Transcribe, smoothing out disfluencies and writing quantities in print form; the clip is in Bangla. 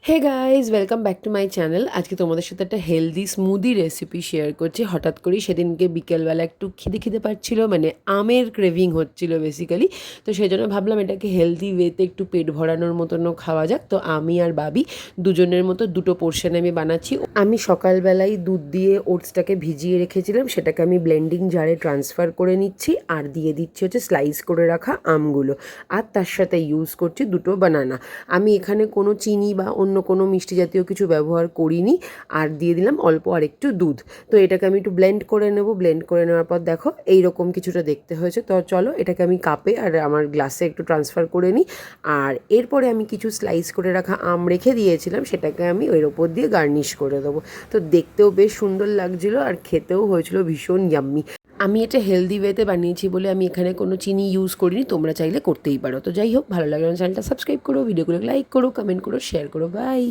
Hey guys, welcome back to my channel. আজকে তোমাদের সাথে একটা হেলদি স্মুদি রেসিপি শেয়ার করছি। হঠাৎ করেই সেদিনকে বিকেলবেলা একটু খিদে খিদে পাচ্ছিলো, মানে আমের ক্রেভিং হচ্ছিল বেসিক্যালি। তো সেই জন্য ভাবলাম এটাকে হেলদি ওয়েতে একটু পেট ভরানোর মতনও খাওয়া যাক। তো আমি আর বাবি দুজনের মতো দুটো পোর্শনে আমি বানাচ্ছি। আমি সকালবেলায় দুধ দিয়ে ওটসটাকে ভিজিয়ে রেখেছিলাম, সেটাকে আমি ব্লেন্ডিং জারে ট্রান্সফার করে নিচ্ছি আর দিয়ে দিচ্ছি হচ্ছে স্লাইস করে রাখা আমগুলো। আর তার সাথে ইউজ করছি দুটো বানানা। আমি এখানে কোনো চিনি বা অন্য কোনো মিষ্টি জাতীয় কিছু ব্যবহার করিনি। আর দিয়ে দিলাম অল্প আর একটু দুধ। তো এটাকে আমি একটু ব্লেন্ড করে নেব। ব্লেন্ড করে নেওয়ার পর দেখো এইরকম কিছুটা দেখতে হয়েছে। তো চলো এটাকে আমি কাপে আর আমার গ্লাসে একটু ট্রান্সফার করে নিই। আর এরপরে আমি কিছু স্লাইস করে রাখা আম রেখে দিয়েছিলাম, সেটাকে আমি ওর ওপর দিয়ে গার্নিশ করে দেবো। তো দেখতেও বেশ সুন্দর লাগছিলো আর খেতেও হয়েছিল ভীষণ ইয়াম্মি। আমি এটা হেলদি ওয়েতে বানিয়েছি বলে আমি এখানে কোনো চিনি ইউজ করিনি, তোমরা চাইলে করতেই পারো। তো যাই হোক, ভালো লাগলে চ্যানেলটা সাবস্ক্রাইব করো, ভিডিওগুলো লাইক করো, কমেন্ট করো, শেয়ার করো। বাই।